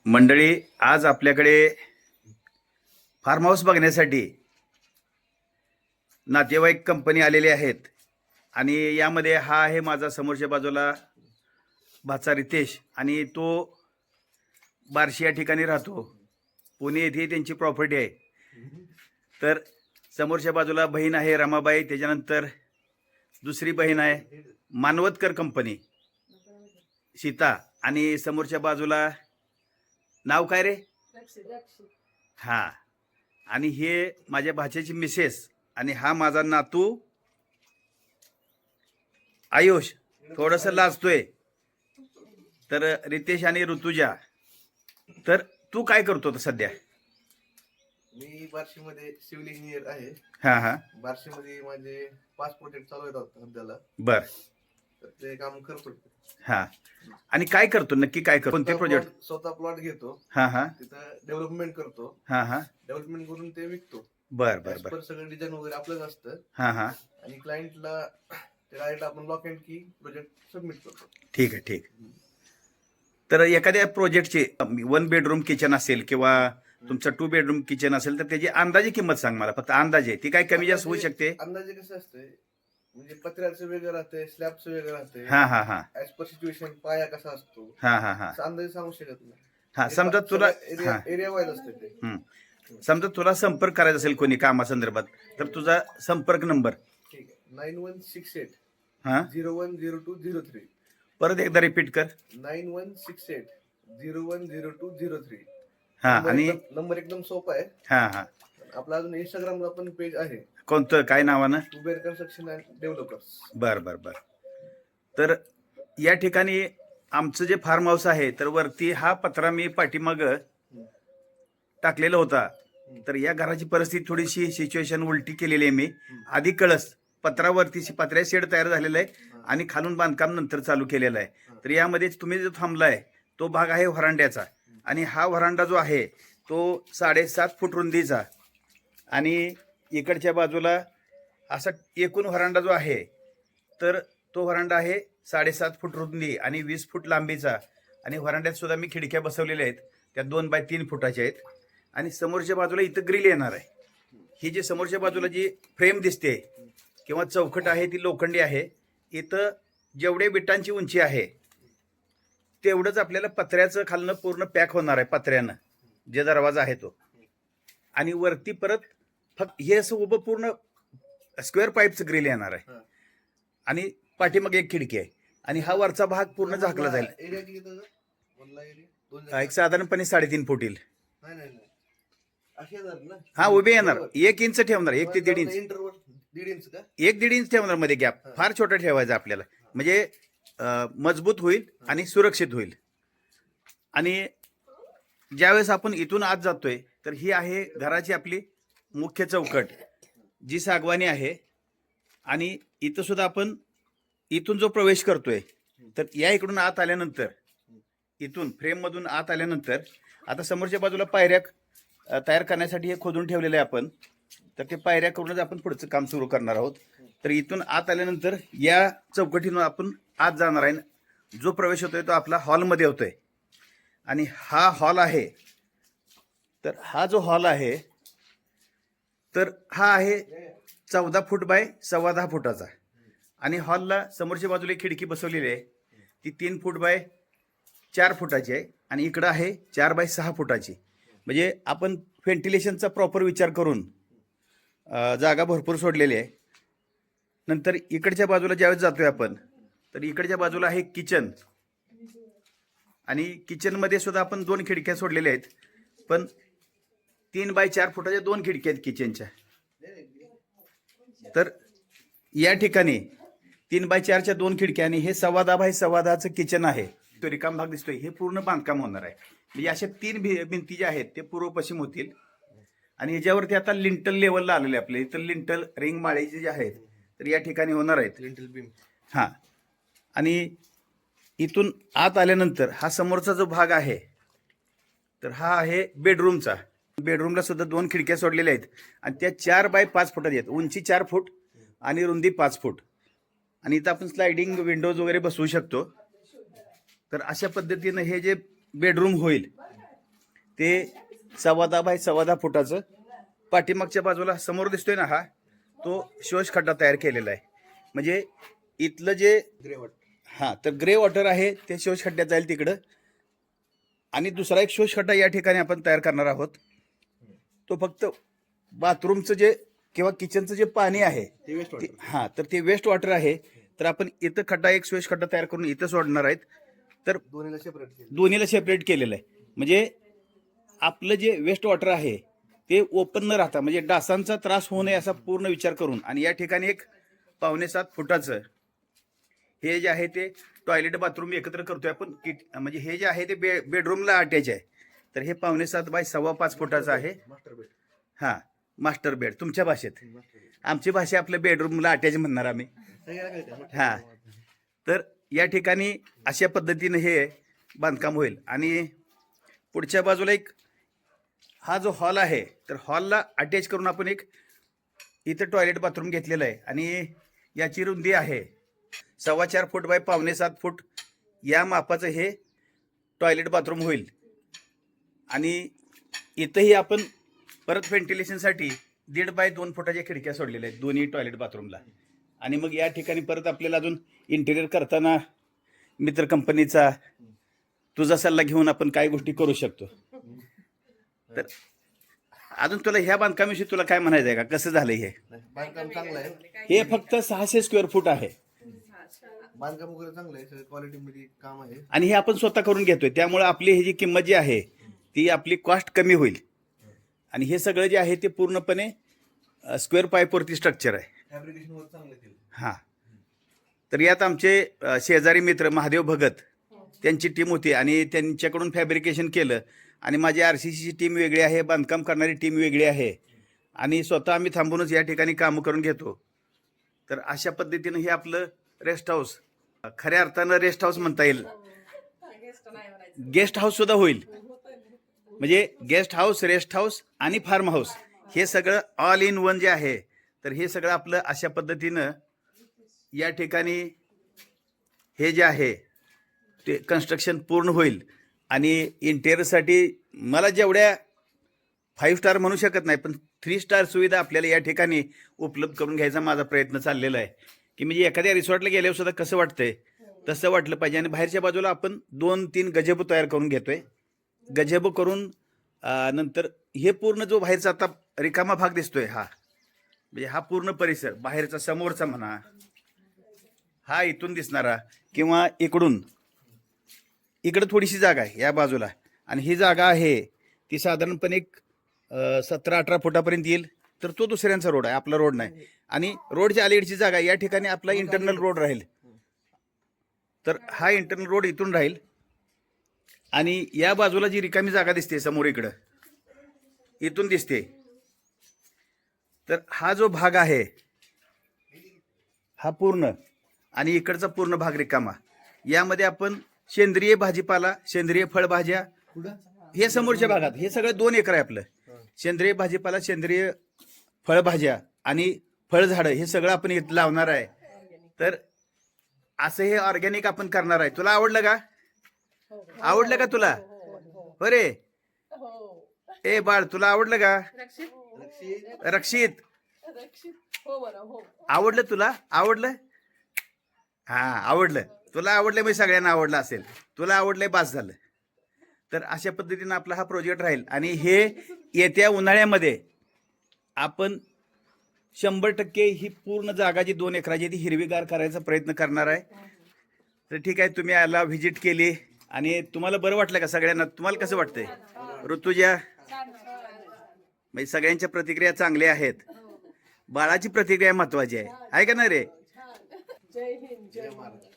मंडळी, आज आपल्याकडे फार्म हाऊस बघण्यासाठी नातेवाईक कंपनी आलेले आहेत आणि यामध्ये हा आहे माझा समोरच्या बाजूला भाचा रितेश आणि तो बार्शी या ठिकाणी राहतो. पुणे येथे त्यांची प्रॉपर्टी आहे. तर समोरच्या बाजूला बहीण आहे रमाबाई, त्याच्यानंतर दुसरी बहीण आहे मानवतकर कंपनी सीता, आणि समोरच्या बाजूला नाव काय रे? हा. आणि हे माझ्या भाच्याची मिसेस आणि हा माझा नातू आयुष. थोडंसं लाजतोय. तर रितेश आणि ऋतुजा, तर तू काय करतो तर सध्या? मी बार्शीमध्ये सिव्हिल इंजिनियर आहे. हा हा. बार्शीमध्ये माझे 5 प्रोजेक्ट चालू आहेत सध्याला. बर. तर ते काम करतो. हा. आणि काय करतो नक्की? काय करतो? कोणते प्रोजेक्ट? स्वतः प्लॉट घेतो. हा हा. तिथं डेव्हलपमेंट करतो. हा हा. डेव्हलपमेंट करून ते विकतो. बर बर बर. सगळं डिझाईन वगैरे आपलंच असतं. हा हा. आणि क्लायंटला डायरेक्ट आपण लॉक अँड की प्रोजेक्ट सबमिट करतो. ठीक आहे, ठीक. तर एखाद्या प्रोजेक्टचे 1 बेडरूम किचन असेल किंवा तुमचं 2 बेडरूम किचन असेल तर त्याची अंदाजे किंमत सांग मला, फक्त अंदाजे. ती काय कमी जास्त होऊ शकते? अंदाजे कसं असतंय, म्हणजे पत्र्याचं वेगळं राहते, स्लॅबचं वेगळं राहते. हा हा हा. ऍज पर सिच्युएशन पाया कसा असतो. हा हा हा. अंदाजे सांगू शकत नाही. हा. समजा तुला एरिया वाईज असते ते. समजा तुला संपर्क करायचा असेल कोणी कामासंदर्भात, तर तुझा संपर्क नंबर? ठीक आहे. 9168 हा. 010203. परत एकदा रिपीट कर. 9168 010203. हा. आणि नंबर एकदम सोपा आहे. हा हा. आपला अजून इंस्टाग्रामला पण पेज आहे, कोणतं, काय नावानं? Kuber construction and developers. बर बर बर. तर या ठिकाणी आमचं जे फार्म हाऊस आहे, तर वरती हा पत्रा मी पाठीमाग टाकलेला होता. तर या घराची परिस्थिती थोडीशी सिच्युएशन उलटी केलेली आहे मी. आधी कळस पत्रावरती पत्र्या शेड तयार झालेला आहे आणि खालून बांधकाम नंतर चालू केलेलं आहे. तर यामध्ये तुम्ही जो थांबलाय तो भाग आहे व्हरांड्याचा, आणि हा व्हरांडा जो आहे तो 7.5 फूट रुंदीचा, आणि इकडच्या बाजूला असा एकूण व्हरांडा जो आहे तर तो व्हरांडा आहे 7.5 फूट रुंदी आणि 20 फूट लांबीचा. आणि व्हरांड्यात सुद्धा मी खिडक्या बसवलेल्या आहेत, त्या 2 बाय 3 फुटाच्या आहेत. आणि समोरच्या बाजूला इथं ग्रिल येणार आहे. ही जी समोरच्या बाजूला जी फ्रेम दिसते किंवा चौकट आहे ती लोखंडी आहे. इथं जेवढे विटांची उंची आहे तेवढंच आपल्याला पत्र्याचं खालनं पूर्ण पॅक होणार आहे, पत्र्यानं जे दरवाजा आहे तो. आणि वरती परत फक्त हे असं उभं पूर्ण स्क्वेअर पाईपचं ग्रिल येणार आहे. आणि पाठीमागे एक खिडकी आहे, आणि हा वरचा भाग पूर्ण झाकला जाईल. एक साधारणपणे 3.5 फूट येईल. हा, उभे येणार. 1 इंच ठेवणार, 1 ते 1.5 इंच. 1-1.5 इंच ठेवणार मध्ये गॅप. फार छोटा ठेवायचा आपल्याला, म्हणजे मजबूत होईल आणि सुरक्षित होईल. आणि ज्यावेळेस आपण इथून आत जातोय तर ही आहे घराची आपली मुख्य चौकट, जी सागवानी आहे. आणि इथं सुद्धा आपण इथून जो प्रवेश करतोय तर या इकडून आत आल्यानंतर, इथून फ्रेम मधून आत आल्यानंतर, आता समोरच्या बाजूला पायऱ्या तयार करण्यासाठी हे खोदून ठेवलेलं आहे आपण. तर ते पायऱ्या करूनच आपण पुढचं काम सुरू करणार आहोत. तर इथून आत आल्यानंतर या चौकटीतून आपण आत जाणार आहे. जो प्रवेश होतोय तो आपला हॉलमध्ये होतोय, आणि हा हॉल आहे. तर हा जो हॉल आहे तर हा आहे 14 फूट बाय 10.25 फुटाचा. आणि हॉलला समोरच्या बाजूला एक खिडकी बसवलेली आहे, ती 3 फूट बाय 4 फुटाची आहे. आणि इकडं आहे 4 बाय 6 फुटाची. म्हणजे आपण व्हेंटिलेशनचा प्रॉपर विचार करून जागा भरपूर सोडलेली आहे. नंतर इकडच्या बाजूला ज्यावेळेस जातोय आपण, तर इकडच्या बाजूला आहे किचन, आणि किचनमध्ये सुद्धा आपण 2 खिडक्या सोडलेल्या आहेत. पण 3 बाय 4 फुटाच्या 2 खिडक्या आहेत किचनच्या. तर या ठिकाणी 3 बाय 4च्या 2 खिडक्या, आणि हे 10.25 बाय 10.25चं किचन आहे. तो रिकाम भाग दिसतोय, हे पूर्ण बांधकाम होणार आहे. म्हणजे अशा 3 भिंती ज्या आहेत ते पूर्व पश्चिम होतील. आणि याच्यावरती आता लिंटल लेवलला आलेले आपले इथं लिंटल रिंग माळीचे जे आहेत तर या ठिकाणी होणार आहेत, लिंटल बीम. हा. आणि इथून आत आल्यानंतर हा समोरचा जो भाग आहे तर हा आहे बेडरूमचा. बेडरूमला सुद्धा 2 खिडक्या सोडलेल्या आहेत, आणि त्या 4 बाय 5 फुटाच्या आहेत. उंची 4 फूट आणि रुंदी 5 फूट. आणि इथं आपण स्लायडिंग विंडोज वगैरे बसवू शकतो. तर अशा पद्धतीनं हे जे बेडरूम होईल ते 10.25 बाय 10.25 फुटाचं. पाठीमागच्या बाजूला समोर दिसतोय ना, हा तो शोष खड्डा तयार केलेला आहे. म्हणजे इथलं जे ग्रे वॉटर. हां, तर ग्रे वॉटर आहे ते शोष खड्ड्यात जाईल तिकडं. आणि दुसरा एक शोष खड्डा या ठिकाणी आपण तयार करणार आहोत. तो फक्त बाथरूमचं जे किंवा किचनचं जे पाणी आहे ते वेस्ट वॉटर. हां, तर ते वेस्ट वॉटर आहे. तर आपण इथं खड्डा, एक शोष खड्डा तयार करून इथं सोडणार आहेत. तर दोन्हीला सेपरेट केलं. दोन्हीला सेपरेट केलेलं आहे. म्हणजे आपलं जे वेस्ट वॉटर आहे ते ओपन न राहता, म्हणजे डासांचा त्रास होऊ नये असा पूर्ण विचार करून. आणि या ठिकाणी एक 5.75 फुटाचं हे जे आहे ते टॉयलेट बाथरूम एकत्र करतोय आपण. म्हणजे हे जे आहे ते बेडरूमला अटॅच आहे. तर हे 5.75 बाय 5.25 फुटाचं आहे. Master bed. हां, मास्टर बेड तुमच्या भाषेत. Master bed. आमची भाषा आपल्या बेडरूमला अटॅच म्हणणार आम्ही. सगळ्याला कळतं. हां, तर या ठिकाणी अशा पद्धतीनं हे बांधकाम होईल. आणि पुढच्या बाजूला एक हा जो हॉल आहे, तर हॉलला अटॅच करून आपण एक इथं टॉयलेट बाथरूम घेतलेलं आहे. आणि याची रुंदी आहे 4.25 फूट बाय 5.75 फूट या मापाचं हे टॉयलेट बाथरूम होईल. आणि इथंही आपण परत व्हेंटिलेशनसाठी 1.5 बाय 2 फुटाच्या खिडक्या सोडलेल्या आहेत दोन्ही टॉयलेट बाथरूमला. आणि मग या ठिकाणी परत आपल्याला अजून इंटेरियर करताना मित्र कंपनीचा तुझा सल्ला घेऊन आपण काय गोष्टी करू शकतो. तर अजून तुला ह्या बांधकामाविषयी तुला काय म्हणायचं आहे का, कसं झालंय हे? बांधकाम चांगलं आहे. हे फक्त 600 स्क्वेअर फूट आहे. बांधकाम वगैरे चांगलं आहे. सगळं क्वालिटी मध्ये काम आहे. आणि हे आपण स्वतः करून घेतोय, त्यामुळे आपली ही जी किंमत जी आहे ती आपली कॉस्ट कमी होईल. आणि हे सगळं जे आहे ते पूर्णपणे स्क्वेअर पाईपवरती स्ट्रक्चर आहे. फॅब्रिकेशन वर चांगलं केलं. हां, तर यात आमचे शेजारी मित्र महादेव भगत त्यांची टीम होती आणि त्यांच्याकडून फॅब्रिकेशन केलं. आणि माझी RCCची टीम वेगळी आहे, बांधकाम करणारी टीम वेगळी आहे. आणि स्वतः आम्ही थांबूनच या ठिकाणी कामं करून घेतो. तर अशा पद्धतीनं हे आपलं रेस्ट हाऊस, खऱ्या अर्थानं रेस्ट हाऊस म्हणता येईल. गेस्ट हाऊस सुद्धा होईल. म्हणजे गेस्ट हाऊस, रेस्ट हाऊस आणि फार्म हाऊस हे सगळं ऑल इन वन जे आहे, तर हे सगळं आपलं अशा पद्धतीनं या ठिकाणी हे जे आहे ते कन्स्ट्रक्शन पूर्ण होईल. आणि इंटेरियरसाठी मला जेवढ्या 5 स्टार म्हणू शकत नाही, पण 3 स्टार सुविधा आपल्याला या ठिकाणी उपलब्ध करून घ्यायचा माझा प्रयत्न चाललेला आहे. की म्हणजे एखाद्या रिसॉर्टला गेल्यावर सुद्धा कसं वाटतंय तसं वाटलं पाहिजे. आणि बाहेरच्या बाजूला आपण 2-3 गजेबो तयार करून घेतोय. गजेबो करून नंतर हे पूर्ण जो बाहेरचा आता रिकामा भाग दिसतोय, हा म्हणजे हा पूर्ण परिसर बाहेरचा समोरचा म्हणा, हा इथून दिसणारा किंवा इकडं थोडीशी जागा आहे या बाजूला. आणि ही जागा आहे ती साधारणपणे एक 17-18 फुटापर्यंत येईल. तर तो दुसऱ्यांचा रोड आहे, आपला रोड नाही. आणि रोडच्या अलीकडची जागा या ठिकाणी आपला इंटरनल रोड राहील. तर हा इंटरनल रोड इथून राहील. आणि या बाजूला जी रिकामी जागा दिसते समोर इकडं इथून दिसते, तर हा जो भाग आहे हा पूर्ण आणि इकडचा पूर्ण भाग रिकामा. यामध्ये आपण सेंद्रिय भाजीपाला, सेंद्रिय फळभाज्या, हे समोरच्या भागात हे सगळं 2 एकर आहे आपलं. सेंद्रिय भाजीपाला, सेंद्रिय फळभाज्या आणि फळझाडं हे सगळं आपण इथं लावणार आहे. तर असं हे ऑर्गॅनिक आपण करणार आहे. तुला आवडलं का? आवडलं का तुला? अरे ए बाळ, तुला आवडलं का? रक्षित आवडलं तुला? आवडलं? हा, आवडलं. तुला आवडलं म्हणजे सगळ्यांना आवडलं असेल. तुला आवडलंय, बास झालं. तर अशा पद्धतीनं आपला हा प्रोजेक्ट राहील. आणि हे येत्या उन्हाळ्यामध्ये आपण 100% ही पूर्ण जागा जी 2 एकराची ती हिरवीगार करायचा प्रयत्न करणार आहे. तर ठीक आहे, तुम्ही याला व्हिजिट केली आणि तुम्हाला बरं वाटलं का सगळ्यांना? तुम्हाला कसं वाटतंय ऋतुजा? म्हणजे सगळ्यांच्या प्रतिक्रिया चांगल्या आहेत. बाळाची प्रतिक्रिया महत्वाची आहे का नाही रे? जय हिंद, जय महाराज.